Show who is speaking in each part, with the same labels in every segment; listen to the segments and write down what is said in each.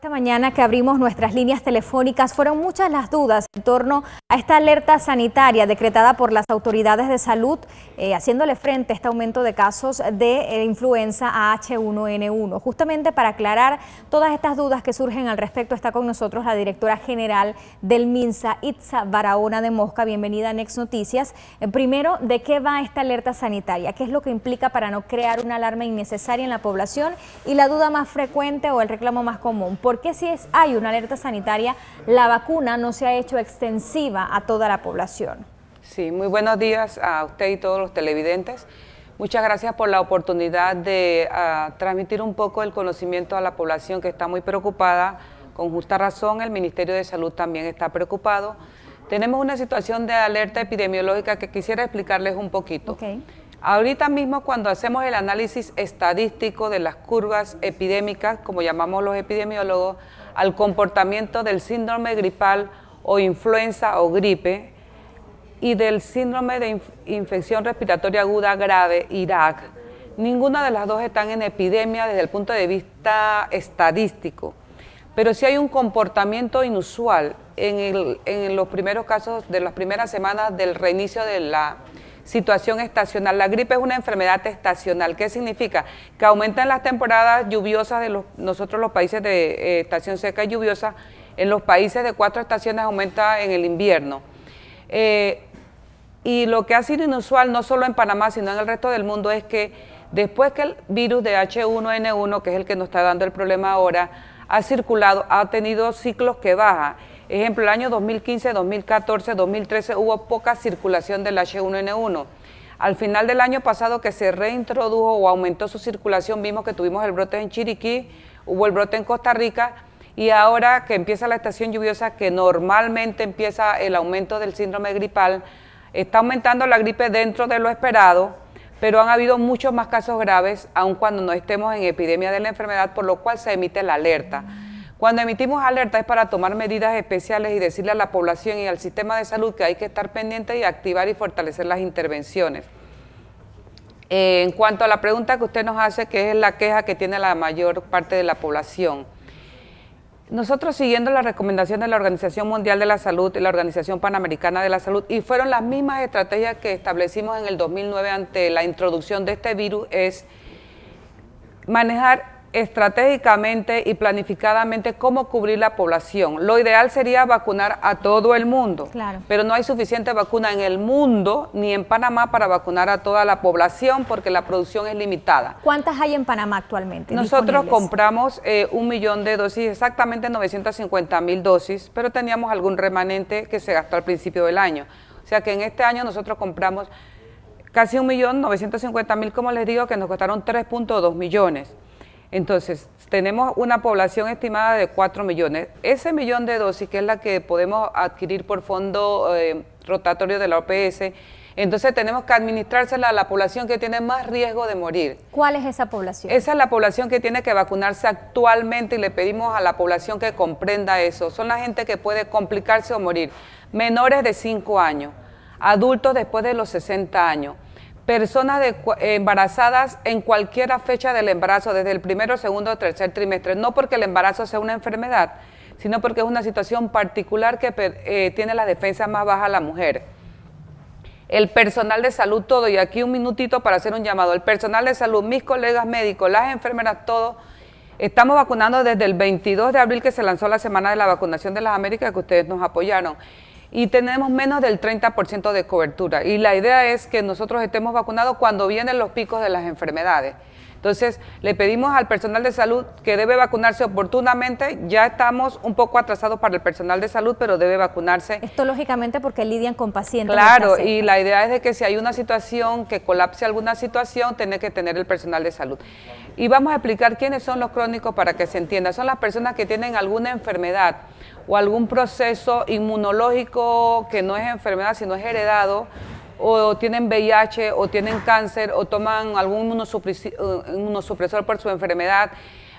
Speaker 1: Esta mañana que abrimos nuestras líneas telefónicas fueron muchas las dudas en torno a esta alerta sanitaria decretada por las autoridades de salud, haciéndole frente a este aumento de casos de influenza H1N1. Justamente para aclarar todas estas dudas que surgen al respecto, está con nosotros la directora general del MINSA, Itza Barahona de Mosca. Bienvenida a Next Noticias. Primero, ¿de qué va esta alerta sanitaria? ¿Qué es lo que implica para no crear una alarma innecesaria en la población? Y la duda más frecuente o el reclamo más común: ¿por qué si hay una alerta sanitaria, la vacuna no se ha hecho extensiva a toda la población?
Speaker 2: Sí, muy buenos días a usted y todos los televidentes. Muchas gracias por la oportunidad de transmitir un poco el conocimiento a la población que está muy preocupada. Con justa razón, el Ministerio de Salud también está preocupado. Tenemos una situación de alerta epidemiológica que quisiera explicarles un poquito.
Speaker 1: Okay.
Speaker 2: Ahorita mismo, cuando hacemos el análisis estadístico de las curvas epidémicas, como llamamos los epidemiólogos, al comportamiento del síndrome gripal o influenza o gripe y del síndrome de infección respiratoria aguda grave, IRAG, ninguna de las dos están en epidemia desde el punto de vista estadístico. Pero sí hay un comportamiento inusual en los primeros casos de las primeras semanas del reinicio de la situación estacional. La gripe es una enfermedad estacional. ¿Qué significa? Que aumenta en las temporadas lluviosas de nosotros los países de estación seca y lluviosa. En los países de 4 estaciones aumenta en el invierno. Y lo que ha sido inusual, no solo en Panamá, sino en el resto del mundo, es que después que el virus de H1N1, que es el que nos está dando el problema ahora, ha circulado, ha tenido ciclos que baja. Ejemplo, el año 2015, 2014, 2013 hubo poca circulación del H1N1. Al final del año pasado, que se reintrodujo o aumentó su circulación, vimos que tuvimos el brote en Chiriquí, hubo el brote en Costa Rica, y ahora que empieza la estación lluviosa, que normalmente empieza el aumento del síndrome gripal, está aumentando la gripe dentro de lo esperado, pero han habido muchos más casos graves, aun cuando no estemos en epidemia de la enfermedad, por lo cual se emite la alerta. Cuando emitimos alerta es para tomar medidas especiales y decirle a la población y al sistema de salud que hay que estar pendiente y activar y fortalecer las intervenciones. En cuanto a la pregunta que usted nos hace, que es la queja que tiene la mayor parte de la población, nosotros, siguiendo las recomendaciones de la Organización Mundial de la Salud y la Organización Panamericana de la Salud, y fueron las mismas estrategias que establecimos en el 2009 ante la introducción de este virus, es manejar estratégicamente y planificadamente cómo cubrir la población. Lo ideal sería vacunar a todo el mundo,
Speaker 1: claro,
Speaker 2: pero no hay suficiente vacuna en el mundo ni en Panamá para vacunar a toda la población porque la producción es limitada.
Speaker 1: ¿Cuántas hay en Panamá actualmente?
Speaker 2: Nosotros compramos 1 millón de dosis, exactamente 950.000 dosis, pero teníamos algún remanente que se gastó al principio del año. O sea que en este año nosotros compramos casi 1.950.000, como les digo, que nos costaron 3.2 millones. Entonces, tenemos una población estimada de 4 millones. Ese millón de dosis, que es la que podemos adquirir por fondo rotatorio de la OPS, entonces tenemos que administrársela a la población que tiene más riesgo de morir.
Speaker 1: ¿Cuál es esa población?
Speaker 2: Esa es la población que tiene que vacunarse actualmente y le pedimos a la población que comprenda eso. Son la gente que puede complicarse o morir. Menores de 5 años, adultos después de los 60 años. Personas embarazadas en cualquier fecha del embarazo, desde el primero, segundo o tercer trimestre, no porque el embarazo sea una enfermedad, sino porque es una situación particular que tiene la defensa más baja la mujer. El personal de salud, todo, y aquí un minutito para hacer un llamado, el personal de salud, mis colegas médicos, las enfermeras, todos, estamos vacunando desde el 22 de abril que se lanzó la Semana de la Vacunación de las Américas, que ustedes nos apoyaron. Y tenemos menos del 30% de cobertura. Y la idea es que nosotros estemos vacunados cuando vienen los picos de las enfermedades. Entonces, le pedimos al personal de salud que debe vacunarse oportunamente. Ya estamos un poco atrasados para el personal de salud, pero debe vacunarse.
Speaker 1: Esto lógicamente porque lidian con pacientes.
Speaker 2: Claro, y la idea es de que si hay una situación, que colapse alguna situación, tiene que tener el personal de salud. Y vamos a explicar quiénes son los crónicos para que se entienda. Son las personas que tienen alguna enfermedad o algún proceso inmunológico que no es enfermedad, sino es heredado, o tienen VIH, o tienen cáncer, o toman algún inmunosupresor por su enfermedad,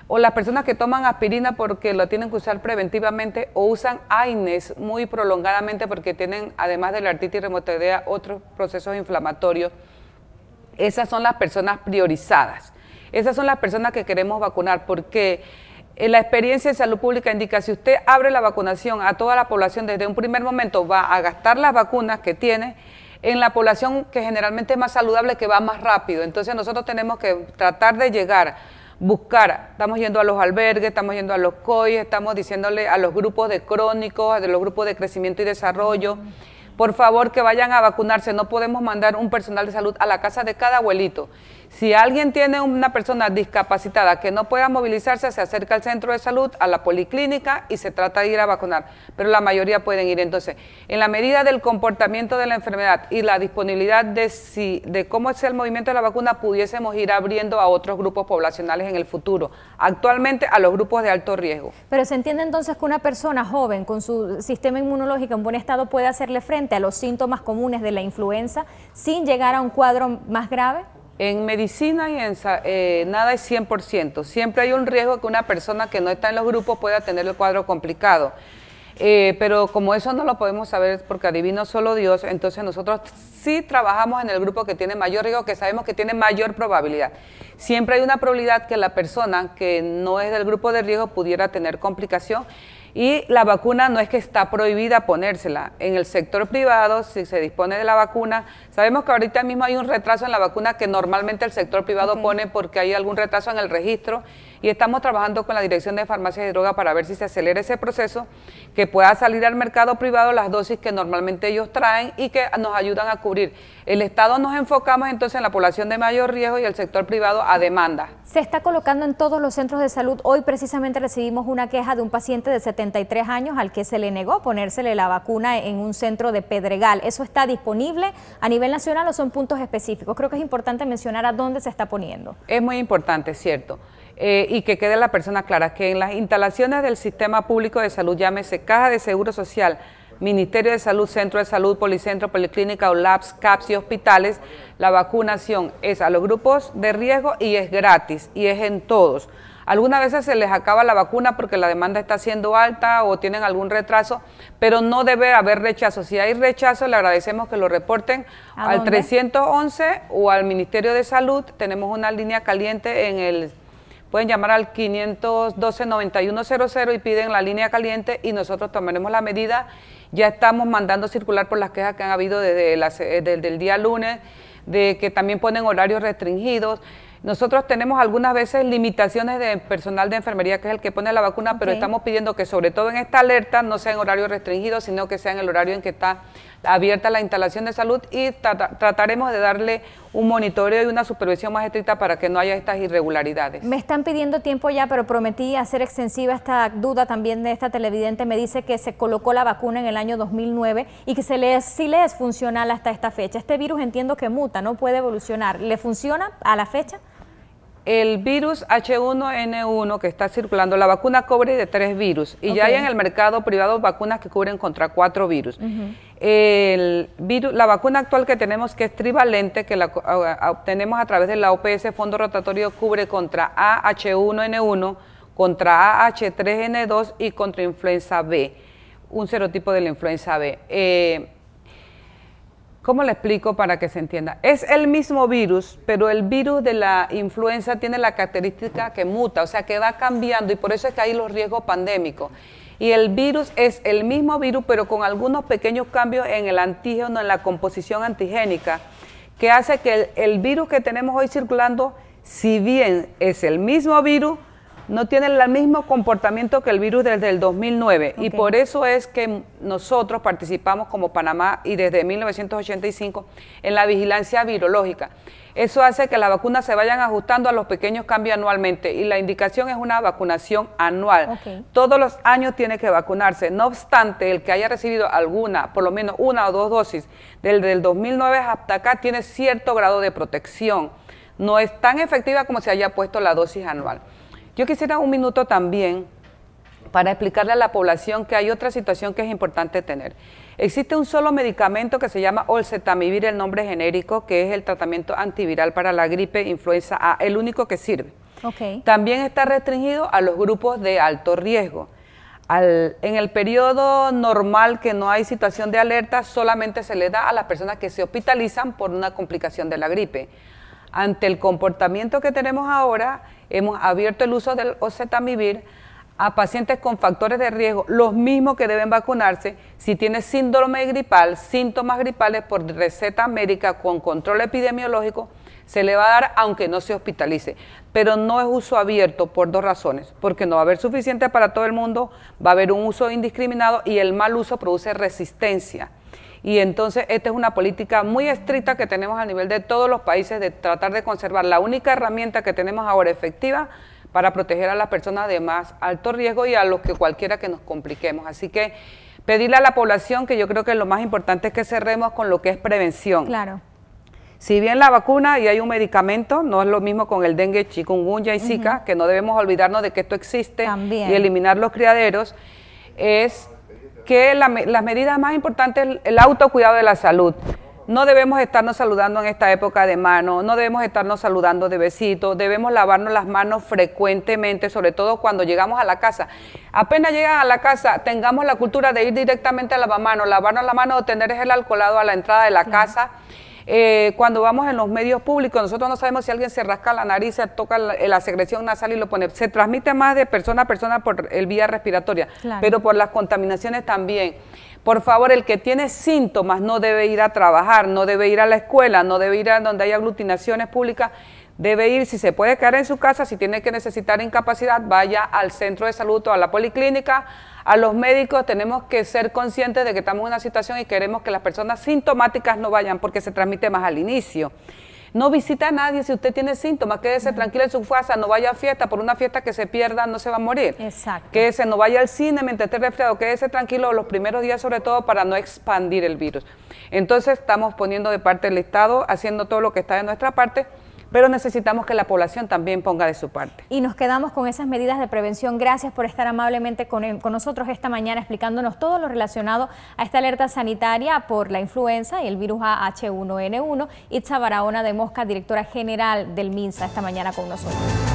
Speaker 2: o las personas que toman aspirina porque lo tienen que usar preventivamente, o usan AINES muy prolongadamente porque tienen, además de la artritis reumatoidea, otros procesos inflamatorios. Esas son las personas priorizadas. Esas son las personas que queremos vacunar porque La experiencia de salud pública indica, si usted abre la vacunación a toda la población desde un primer momento, va a gastar las vacunas que tiene en la población que generalmente es más saludable, que va más rápido. Entonces nosotros tenemos que tratar de llegar, buscar, estamos yendo a los albergues, estamos yendo a los COI, estamos diciéndole a los grupos de crónicos, a los grupos de crecimiento y desarrollo, por favor que vayan a vacunarse. No podemos mandar un personal de salud a la casa de cada abuelito. Si alguien tiene una persona discapacitada que no pueda movilizarse, se acerca al centro de salud, a la policlínica y se trata de ir a vacunar, pero la mayoría pueden ir. Entonces, en la medida del comportamiento de la enfermedad y la disponibilidad de cómo es el movimiento de la vacuna, pudiésemos ir abriendo a otros grupos poblacionales en el futuro, actualmente a los grupos de alto riesgo.
Speaker 1: Pero se entiende entonces que una persona joven con su sistema inmunológico en buen estado puede hacerle frente a los síntomas comunes de la influenza sin llegar a un cuadro más grave.
Speaker 2: En medicina y en nada es 100%. Siempre hay un riesgo que una persona que no está en los grupos pueda tener el cuadro complicado. Pero como eso no lo podemos saber porque adivino solo Dios, entonces nosotros sí trabajamos en el grupo que tiene mayor riesgo, que sabemos que tiene mayor probabilidad. Siempre hay una probabilidad que la persona que no es del grupo de riesgo pudiera tener complicación. Y la vacuna no es que está prohibida ponérsela. En el sector privado, si se dispone de la vacuna, sabemos que ahorita mismo hay un retraso en la vacuna que normalmente el sector privado pone porque hay algún retraso en el registro, y estamos trabajando con la Dirección de Farmacia y Droga para ver si se acelera ese proceso, que pueda salir al mercado privado las dosis que normalmente ellos traen y que nos ayudan a cubrir. El Estado nos enfocamos entonces en la población de mayor riesgo y el sector privado a demanda.
Speaker 1: Se está colocando en todos los centros de salud. Hoy precisamente recibimos una queja de un paciente de 73 años al que se le negó ponérsele la vacuna en un centro de Pedregal. ¿Eso está disponible a nivel nacional o son puntos específicos? Creo que es importante mencionar a dónde se está poniendo.
Speaker 2: Es muy importante, cierto. Y que quede la persona clara, que en las instalaciones del Sistema Público de Salud, llámese Caja de Seguro Social, Ministerio de Salud, Centro de Salud, Policentro, Policlínica, OLAPS, CAPS y hospitales, la vacunación es a los grupos de riesgo y es gratis y es en todos. Algunas veces se les acaba la vacuna porque la demanda está siendo alta o tienen algún retraso, pero no debe haber rechazo. Si hay rechazo, le agradecemos que lo reporten al 311 o al Ministerio de Salud. Tenemos una línea caliente en el... Pueden llamar al 512-9100 y piden la línea caliente y nosotros tomaremos la medida. Ya estamos mandando circular por las quejas que han habido desde el día lunes, de que también ponen horarios restringidos. Nosotros tenemos algunas veces limitaciones de personal de enfermería, que es el que pone la vacuna, pero estamos pidiendo que sobre todo en esta alerta no sea en horario restringido, sino que sea en el horario en que está abierta la instalación de salud, y trataremos de darle un monitoreo y una supervisión más estricta para que no haya estas irregularidades.
Speaker 1: Me están pidiendo tiempo ya, pero prometí hacer extensiva esta duda también de esta televidente. Me dice que se colocó la vacuna en el año 2009 y que sí le es funcional hasta esta fecha. Este virus entiendo que muta, no puede evolucionar. ¿Le funciona a la fecha?
Speaker 2: El virus H1N1 que está circulando, la vacuna cubre de 3 virus y ya hay en el mercado privado vacunas que cubren contra 4 virus. La vacuna actual que tenemos, que es trivalente, que la obtenemos a través de la OPS, Fondo Rotatorio, cubre contra AH1N1, contra AH3N2 y contra influenza B, un serotipo de la influenza B. ¿Cómo le explico para que se entienda? Es el mismo virus, pero el virus de la influenza tiene la característica que muta, o sea que va cambiando, y por eso es que hay los riesgos pandémicos. Y el virus es el mismo virus, pero con algunos pequeños cambios en el antígeno, en la composición antigénica, que hace que el virus que tenemos hoy circulando, si bien es el mismo virus, no tiene el mismo comportamiento que el virus desde el 2009, y por eso es que nosotros participamos como Panamá y desde 1985 en la vigilancia virológica. Eso hace que las vacunas se vayan ajustando a los pequeños cambios anualmente, y la indicación es una vacunación anual. Todos los años tiene que vacunarse. No obstante, el que haya recibido alguna, por lo menos 1 o 2 dosis del 2009 hasta acá, tiene cierto grado de protección. No es tan efectiva como si haya puesto la dosis anual. Yo quisiera un minuto también para explicarle a la población que hay otra situación que es importante tener. Existe un solo medicamento que se llama Oseltamivir, el nombre genérico, que es el tratamiento antiviral para la gripe influenza A, el único que sirve. También está restringido a los grupos de alto riesgo. En el periodo normal, que no hay situación de alerta, solamente se le da a las personas que se hospitalizan por una complicación de la gripe. Ante el comportamiento que tenemos ahora, hemos abierto el uso del Oseltamivir a pacientes con factores de riesgo, los mismos que deben vacunarse si tiene síndrome gripal, síntomas gripales por receta médica con control epidemiológico, se le va a dar aunque no se hospitalice, pero no es uso abierto por 2 razones, porque no va a haber suficiente para todo el mundo, va a haber un uso indiscriminado y el mal uso produce resistencia. Y entonces esta es una política muy estricta que tenemos a nivel de todos los países de tratar de conservar la única herramienta que tenemos ahora efectiva para proteger a las personas de más alto riesgo y a los que cualquiera que nos compliquemos. Así que pedirle a la población, que yo creo que lo más importante es que cerremos con lo que es prevención.
Speaker 1: Claro.
Speaker 2: Si bien la vacuna y hay un medicamento, no es lo mismo con el dengue, chikungunya y zika, que no debemos olvidarnos de que esto existe
Speaker 1: También.
Speaker 2: y eliminar los criaderos, es que las medidas más importantes es el autocuidado de la salud. No debemos estarnos saludando en esta época de mano, no debemos estarnos saludando de besitos, debemos lavarnos las manos frecuentemente, sobre todo cuando llegamos a la casa. Apenas llegan a la casa, tengamos la cultura de ir directamente a lavamanos, lavarnos la mano o tener gel alcoholado a la entrada de la casa. Cuando vamos en los medios públicos, nosotros no sabemos si alguien se rasca la nariz, se toca la secreción nasal y lo pone. Se transmite más de persona a persona por el vía respiratoria, pero por las contaminaciones también. Por favor, el que tiene síntomas no debe ir a trabajar, no debe ir a la escuela, no debe ir a donde hay aglutinaciones públicas, debe ir, si se puede quedar en su casa, si tiene que necesitar incapacidad, vaya al centro de salud o a la policlínica. A los médicos tenemos que ser conscientes de que estamos en una situación y queremos que las personas sintomáticas no vayan porque se transmite más al inicio. No visita a nadie si usted tiene síntomas, quédese tranquila en su casa, no vaya a fiesta, por una fiesta que se pierda no se va a morir.
Speaker 1: Exacto.
Speaker 2: Quédese, no vaya al cine mientras esté resfriado, quédese tranquilo los primeros días sobre todo para no expandir el virus. Entonces estamos poniendo de parte el Estado, haciendo todo lo que está de nuestra parte, pero necesitamos que la población también ponga de su parte.
Speaker 1: Y nos quedamos con esas medidas de prevención. Gracias por estar amablemente con nosotros esta mañana explicándonos todo lo relacionado a esta alerta sanitaria por la influenza y el virus H1N1. Itza Barahona de Mosca, directora general del MINSA, esta mañana con nosotros.